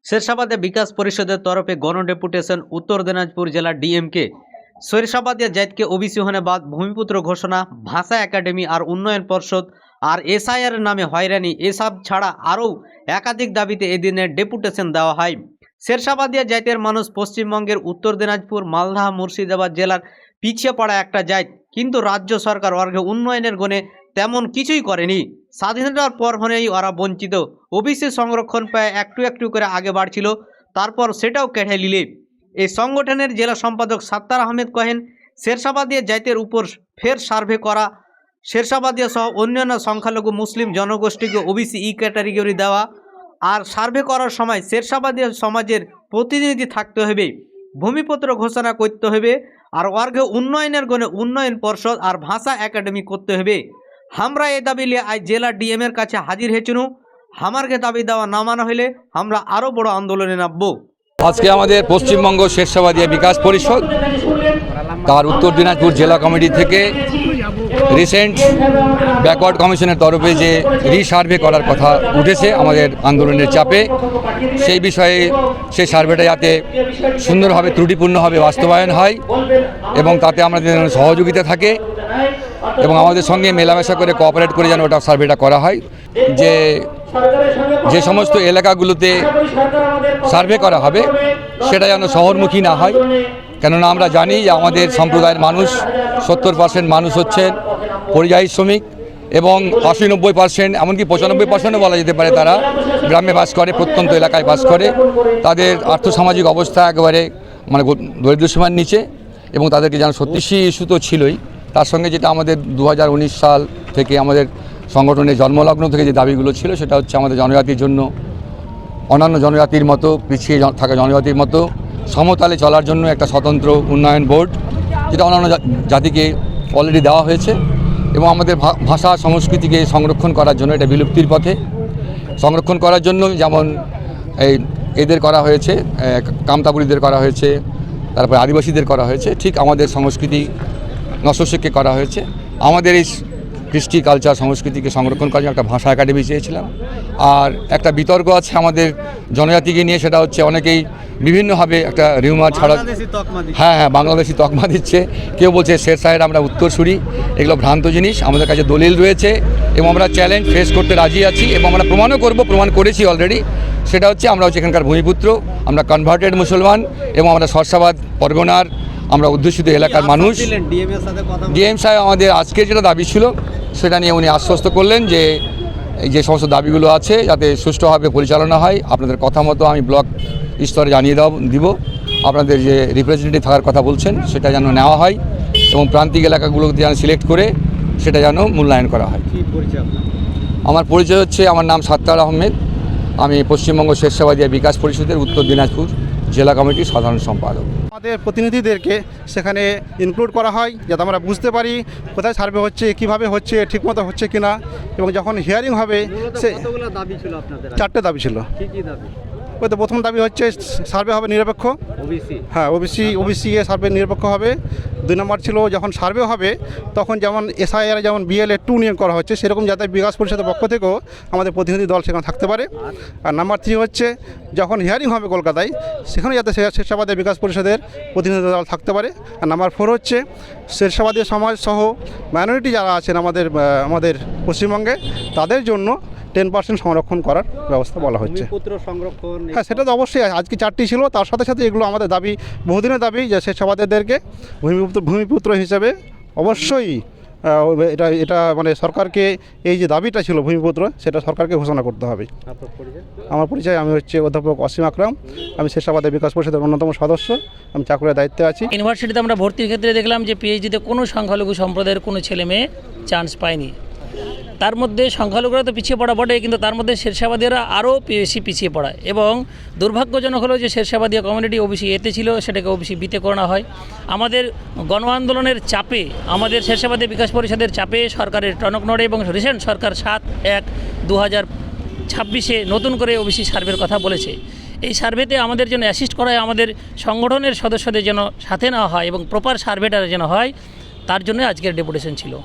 শেরশাবাদে বিকাশ পরিষদের তরফে গণডেপুটেশন উত্তর দিনাজপুর জেলা ডিএমকে শেরশাবাদিয়া জাতকে ওবিসি होने बाद ভূমিপুত্র ঘোষণা ভাষা একাডেমি আর উন্নয়ন পর্ষদ আর এসআইআর নামে হয়রানি এসব ছাড়া আরও একাধিক দাবিতে এদিনে ডেপুটেশন দেওয়া হয়। শেরশাবাদিয়া জাতের মানুষ পশ্চিমবঙ্গের উত্তর দিনাজপুর মালদা মুর্শিদাবাদ জেলার পিছিয়ে পড়া একটা জাত, কিন্তু রাজ্য সরকার অর্ঘে উন্নয়নের গুণে তেমন কিছুই করেনি। স্বাধীনতার পর হলেই ওরা বঞ্চিত। ওবিসি সংরক্ষণ পায় একটু একটু করে আগে বাড়ছিল, তারপর সেটাও কেটে নিলে। এই সংগঠনের জেলা সম্পাদক সাত্তার আহমেদ কহেন, শেরশাবাদিয়া জাতের উপর ফের সার্ভে করা, শেরশাবাদিয়া সহ অন্যান্য সংখ্যালঘু মুসলিম জনগোষ্ঠীকে ওবিসি ক্যাটাগরি দেওয়া আর সার্ভে করার সময় শেরশাবাদিয়া সমাজের প্রতিনিধি থাকতে হবে, ভূমিপত্র ঘোষণা করতে হবে আর অর্ঘে উন্নয়নের গুণে উন্নয়ন পর্ষদ আর ভাষা একাডেমি করতে হবে। আমরা এই দাবি নিয়ে আজ জেলা ডিএমের কাছে হাজির হয়েছিল। আমারকে দাবি দেওয়া না মানা হলে আমরা আরও বড় আন্দোলনে নামব। আজকে আমাদের পশ্চিমবঙ্গ শেরশাবাদিয়া বিকাশ পরিষদ তার উত্তর দিনাজপুর জেলা কমিটি থেকে রিসেন্ট ব্যাকওয়ার্ড কমিশনের তরফে যে রিসার্ভে করার কথা উঠেছে আমাদের আন্দোলনের চাপে, সেই বিষয়ে সেই সার্ভেটা যাতে সুন্দরভাবে ত্রুটিপূর্ণভাবে বাস্তবায়ন হয় এবং তাতে আমাদের সহযোগিতা থাকে এবং আমাদের সঙ্গে মেলামেশা করে কোঅপারেট করে যেন ওটা সার্ভেটা করা হয়। যে সমস্ত এলাকাগুলোতে সার্ভে করা হবে সেটা যেন শহরমুখী না হয়, কেননা আমরা জানি যে আমাদের সম্প্রদায়ের মানুষ 70% মানুষ হচ্ছেন পরিযায়ী শ্রমিক এবং 80-90% এমনকি 95%ও বলা যেতে পারে তারা গ্রামে বাস করে, প্রত্যন্ত এলাকায় বাস করে। তাদের আর্থসামাজিক অবস্থা একেবারে মানে দরিদ্রসীমার নিচে এবং তাদেরকে যেন সত্যি ইস্যু তো ছিলই, তার সঙ্গে যেটা আমাদের 2019 সাল থেকে আমাদের সংগঠনের জন্মলগ্ন থেকে যে দাবিগুলো ছিল সেটা হচ্ছে আমাদের জনজাতির জন্য অন্যান্য জনজাতির মতো পিছিয়ে থাকা জনজাতির মতো সমতালে চলার জন্য একটা স্বতন্ত্র উন্নয়ন বোর্ড, যেটা অন্যান্য জাতিকে অলরেডি দেওয়া হয়েছে এবং আমাদের ভাষা সংস্কৃতিকে সংরক্ষণ করার জন্য, এটা বিলুপ্তির পথে সংরক্ষণ করার জন্য যেমন এদের করা হয়েছে, কামতাপুরীদের করা হয়েছে, তারপরে আদিবাসীদের করা হয়েছে, ঠিক আমাদের সংস্কৃতি নস্যকে করা হয়েছে। আমাদের এই কৃষ্টি কালচার সংস্কৃতিকে সংরক্ষণ করার জন্য একটা ভাষা একাডেমি চেয়েছিলাম। আর একটা বিতর্ক আছে আমাদের জনজাতিকে নিয়ে, সেটা হচ্ছে অনেকেই বিভিন্নভাবে একটা রিউমার ছাড়া হ্যাঁ বাংলাদেশি তকমা দিচ্ছে। কেউ বলছে শেরশাহের আমরা উত্তরসূরি, এগুলো ভ্রান্ত জিনিস। আমাদের কাছে দলিল রয়েছে এবং আমরা চ্যালেঞ্জ ফেস করতে রাজি আছি এবং আমরা প্রমাণও করব, প্রমাণ করেছি অলরেডি। সেটা হচ্ছে আমরা হচ্ছে এখানকার ভূমিপুত্র, আমরা কনভার্টেড মুসলমান এবং আমরা শর্ষাবাদ পরগনার আমরা অধ্যুষিত এলাকার মানুষ। ডিএম সাহেব আমাদের আজকে যেটা দাবি ছিল সেটা নিয়ে উনি আশ্বস্ত করলেন যে এই যে সমস্ত দাবিগুলো আছে যাতে সুষ্ঠুভাবে পরিচালনা হয়। আপনাদের কথা মতো আমি ব্লক স্তরে জানিয়ে দিব, আপনাদের যে রিপ্রেজেন্টেটিভ থাকার কথা বলছেন সেটা যেন নেওয়া হয় এবং প্রান্তিক এলাকাগুলোকে যেন সিলেক্ট করে সেটা যেন মূল্যায়ন করা হয়। আমার পরিচয় হচ্ছে, আমার নাম সাত্তার আহমেদ, আমি পশ্চিমবঙ্গ শেরশাবাদিয়া বিকাশ পরিষদের উত্তর দিনাজপুর জেলা কমিটির সাধারণ সম্পাদক। আমাদের প্রতিনিধিদেরকে সেখানে ইনক্লুড করা হয় যাতে আমরা বুঝতে পারি কোথায় সার্ভে হচ্ছে, কিভাবে হচ্ছে, ঠিকমতো হচ্ছে কিনা। এবং যখন হিয়ারিং হবে সে 4টে দাবি ছিল। ওই তো প্রথম দাবি হচ্ছে সার্ভে হবে নিরপেক্ষ, হ্যাঁ ওবিসি সার্ভে নিরপেক্ষ হবে। 2 নম্বর ছিল যখন সার্ভে হবে তখন যেমন এসআইআর যেমন BLA 2 নিয়োগ করা হচ্ছে সেরকম যাতে বিকাশ পরিষদের পক্ষ থেকেও আমাদের প্রতিনিধি দল সেখানে থাকতে পারে। আর নাম্বার 3 হচ্ছে যখন হিয়ারিং হবে কলকাতায় সেখানে যাতে শেরশাবাদিয়া বিকাশ পরিষদের প্রতিনিধি দল থাকতে পারে। আর নাম্বার 4 হচ্ছে শেরশাবাদিয়া সমাজ সহ মাইনরিটি যারা আছেন আমাদের পশ্চিমবঙ্গে তাদের জন্য 10% সংরক্ষণ করার ব্যবস্থা বলা হচ্ছে। হ্যাঁ সেটা তো অবশ্যই, আজকে 4টি ছিল, তার সাথে সাথে এগুলো আমাদের দাবি, বহুদিনের দাবি যে শেরশাবাদিয়াদেরকে ভূমিপুত্র হিসেবে অবশ্যই এটা মানে সরকারকে এই যে দাবিটা ছিল ভূমিপুত্র সেটা সরকারকে ঘোষণা করতে হবে। আমার পরিচয়, আমি হচ্ছে অধ্যাপক অসীম আকরাম, আমি শেরশাবাদিয়া বিকাশ পরিষদের অন্যতম সদস্য, আমি চাকুরির দায়িত্বে আছি। ইউনিভার্সিটিতে আমরা ভর্তির ক্ষেত্রে দেখলাম যে পিএইচডিতে কোনো সংখ্যালঘু সম্প্রদায়ের কোনো ছেলে মেয়ে চান্স পায়নি। তার মধ্যে সংখ্যালঘুরা তো পিছিয়ে পড়া বটে, কিন্তু তার মধ্যে শেরশাবাদিয়ারা আরও বেশি পিছিয়ে পড়া। এবং দুর্ভাগ্যজনক হলো যে শেরশাবাদিয়া কমিউনিটি ওবিসি এতে ছিল, সেটাকে ওবিসি বিতে করানো হয়। আমাদের গণ আন্দোলনের চাপে, আমাদের শেরশাবাদিয়া বিকাশ পরিষদের চাপে সরকারের টনক নড়ে এবং রিসেন্ট সরকার 7/1/2026 নতুন করে ওবিসি সার্ভের কথা বলেছে। এই সার্ভেতে আমাদের জন্য অ্যাসিস্ট করা হয়, আমাদের সংগঠনের সদস্যদের যেন সাথে নেওয়া হয় এবং প্রপার সার্ভেটা যেন হয়, তার জন্য আজকের ডেপুটেশন ছিল।